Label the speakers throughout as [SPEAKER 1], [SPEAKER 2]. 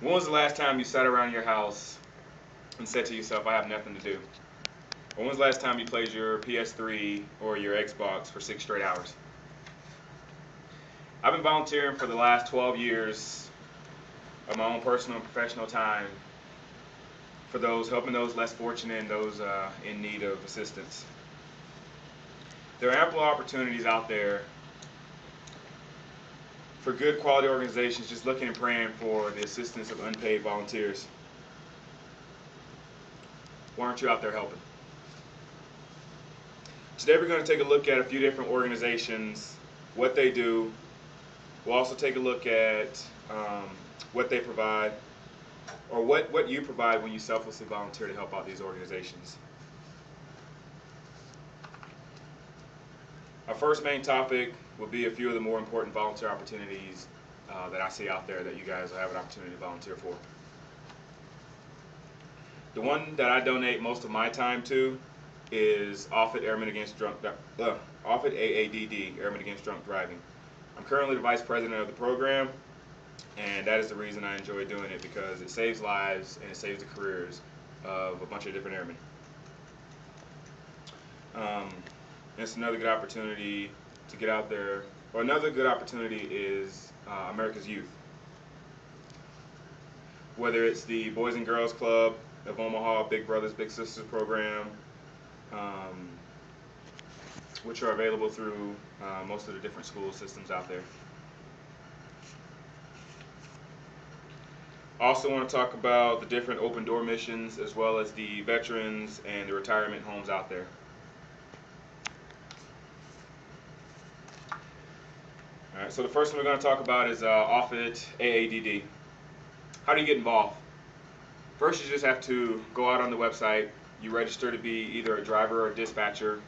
[SPEAKER 1] When was the last time you sat around your house and said to yourself, I have nothing to do? Or when was the last time you played your PS3 or your Xbox for 6 straight hours? I've been volunteering for the last 12 years of my own personal and professional time for those helping those less fortunate and those in need of assistance. There are ample opportunities out there for good quality organizations just looking and praying for the assistance of unpaid volunteers. Why aren't you out there helping? Today we're going to take a look at a few different organizations, what they do. We'll also take a look at what they provide, or what you provide when you selflessly volunteer to help out these organizations. Our first main topic will be a few of the more important volunteer opportunities that I see out there that you guys will have an opportunity to volunteer for. The one that I donate most of my time to is Offutt AADD, Airmen Against Drunk Driving. I'm currently the vice president of the program, and that is the reason I enjoy doing it, because it saves lives and it saves the careers of a bunch of different airmen. It's another good opportunity to get out there. Or another good opportunity is America's Youth. Whether it's the Boys and Girls Club of Omaha, Big Brothers Big Sisters program, which are available through most of the different school systems out there. Also want to talk about the different open door missions, as well as the veterans and the retirement homes out there. Alright, so the first one we're going to talk about is Offutt AADD. How do you get involved? First, you just have to go out on the website. You register to be either a driver or a dispatcher.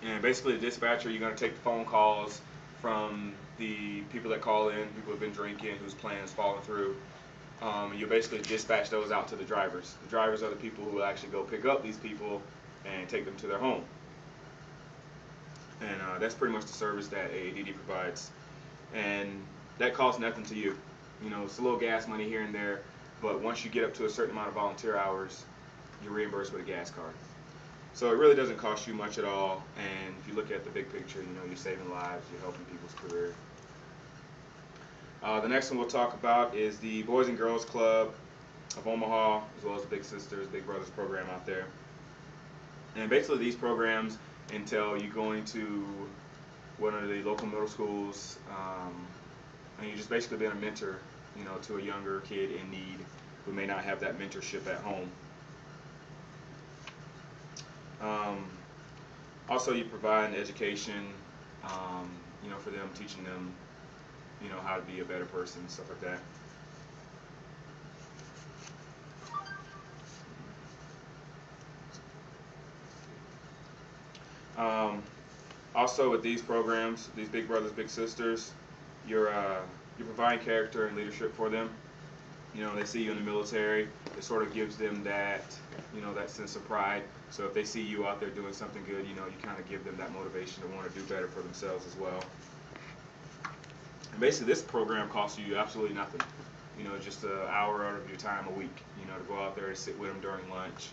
[SPEAKER 1] And basically, the dispatcher, you're going to take the phone calls from the people that call in, people who have been drinking, whose plans falling through. You'll basically dispatch those out to the drivers. The drivers are the people who will actually go pick up these people and take them to their home. And that's pretty much the service that AADD provides. And that costs nothing to you. You know, it's a little gas money here and there, but once you get up to a certain amount of volunteer hours, you're reimbursed with a gas card. So it really doesn't cost you much at all, and if you look at the big picture, you know, you're saving lives, you're helping people's career. The next one we'll talk about is the Boys and Girls Club of Omaha, as well as the Big Sisters, Big Brothers program out there. And basically these programs entail you going to one of the local middle schools, and you just basically being a mentor, you know, to a younger kid in need who may not have that mentorship at home. Also, you provide an education, you know, for them, teaching them, you know, how to be a better person, stuff like that. Also, with these programs, these Big Brothers Big Sisters, you're providing character and leadership for them. You know, they see you in the military, it sort of gives them that, you know, that sense of pride. So if they see you out there doing something good, you know, you kind of give them that motivation to want to do better for themselves as well. And basically this program costs you absolutely nothing. You know, just an hour out of your time a week, you know, to go out there and sit with them during lunch,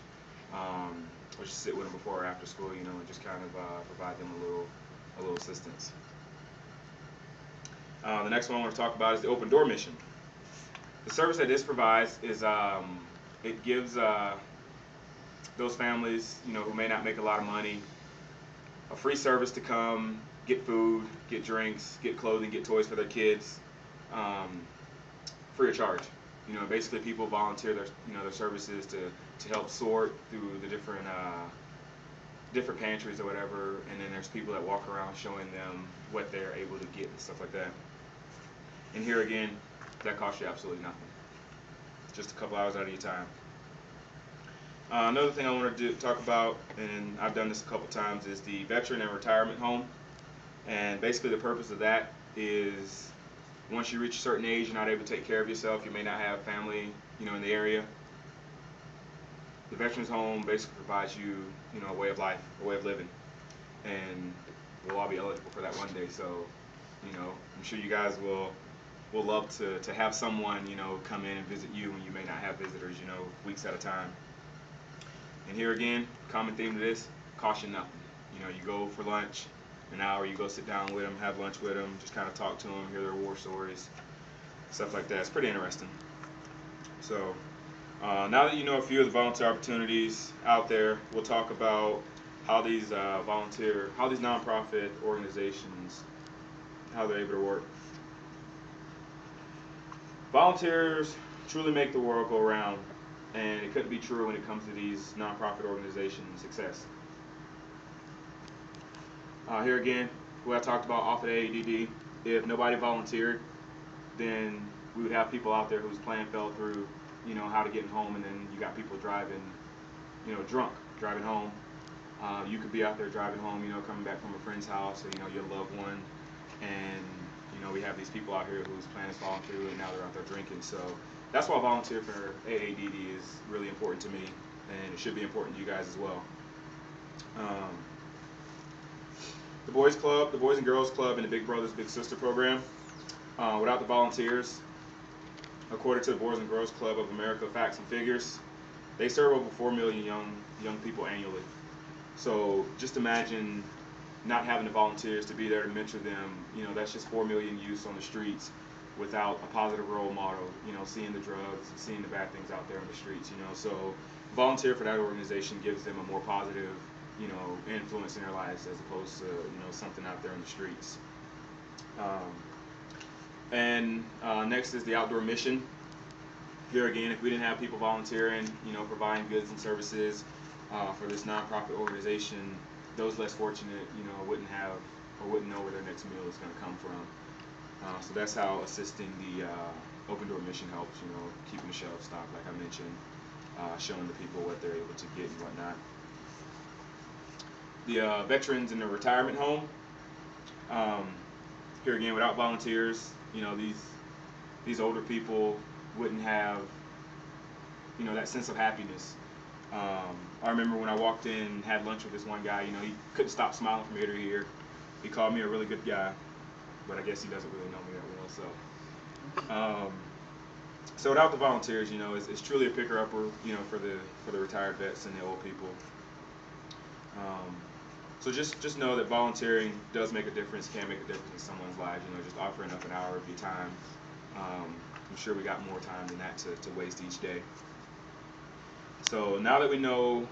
[SPEAKER 1] or just sit with them before or after school, you know, and just kind of provide them a little assistance. The next one I want to talk about is the open door mission. The service that this provides is it gives those families, you know, who may not make a lot of money, a free service to come get food, get drinks, get clothing, get toys for their kids, free of charge. You know, basically people volunteer their services to help sort through the different pantries or whatever, and then there's people that walk around showing them what they're able to get and stuff like that. And here again, that costs you absolutely nothing. Just a couple hours out of your time. Another thing I want to talk about, and I've done this a couple times, is the veteran and retirement home. And basically the purpose of that is once you reach a certain age, you're not able to take care of yourself, you may not have family, you know, in the area. The veterans home basically provides you, you know, a way of life, a way of living. And we'll all be eligible for that one day. So, you know, I'm sure you guys will we'll love to have someone, come in and visit you when you may not have visitors, weeks at a time. And here again, common theme to this, caution nothing. You go for lunch, an hour, you go sit down with them, have lunch with them, just kind of talk to them, hear their war stories, stuff like that. It's pretty interesting. So now that you know a few of the volunteer opportunities out there, we'll talk about how these nonprofit organizations, how they're able to work. Volunteers truly make the world go round, and it couldn't be true when it comes to these nonprofit organizations' success. Here again, what I talked about off of the AADD, if nobody volunteered, then we would have people out there whose plan fell through, how to get home, and then you got people driving, drunk, driving home. You could be out there driving home, coming back from a friend's house or, your loved one, and, we have these people out here whose plan has fallen through and now they're out there drinking. So that's why volunteer for AADD is really important to me, and it should be important to you guys as well. The Boys Club, the Boys and Girls Club, and the Big Brothers Big Sister program, without the volunteers, according to the Boys and Girls Club of America Facts and Figures, they serve over 4 million young people annually. So just imagine not having the volunteers to be there to mentor them. That's just 4 million youths on the streets without a positive role model, seeing the drugs, seeing the bad things out there on the streets, So volunteer for that organization gives them a more positive, influence in their lives as opposed to, something out there in the streets. And next is the outdoor mission. Here again, if we didn't have people volunteering, providing goods and services for this nonprofit organization, those less fortunate, wouldn't have or wouldn't know where their next meal is going to come from. So that's how assisting the open door mission helps, keeping the shelves stocked, like I mentioned, showing the people what they're able to get and whatnot. The veterans in the retirement home. Here again, without volunteers, these older people wouldn't have, that sense of happiness. I remember when I walked in and had lunch with this one guy, he couldn't stop smiling from ear to ear. He called me a really good guy, but I guess he doesn't really know me that well. So without the volunteers, it's truly a picker-upper, for the retired vets and the old people. So just know that volunteering does make a difference, can make a difference in someone's lives. Just offering up an hour of your time. I'm sure we got more time than that to waste each day. So now that we know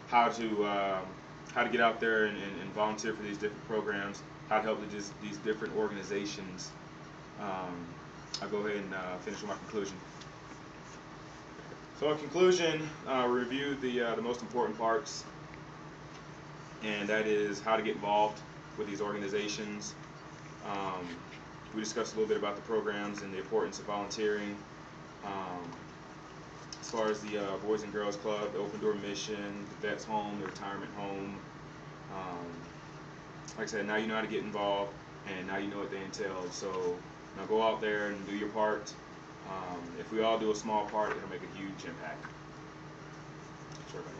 [SPEAKER 1] how to get out there and volunteer for these different programs, how to help these different organizations, I'll go ahead and finish with my conclusion. So in conclusion, review the most important parts, and that is how to get involved with these organizations. We discussed a little bit about the programs and the importance of volunteering. As far as the Boys and Girls Club, the Open Door Mission, the Vets Home, the Retirement Home. Like I said, now you know how to get involved, and now you know what they entail. So now go out there and do your part. If we all do a small part, it'll make a huge impact. Sure, buddy.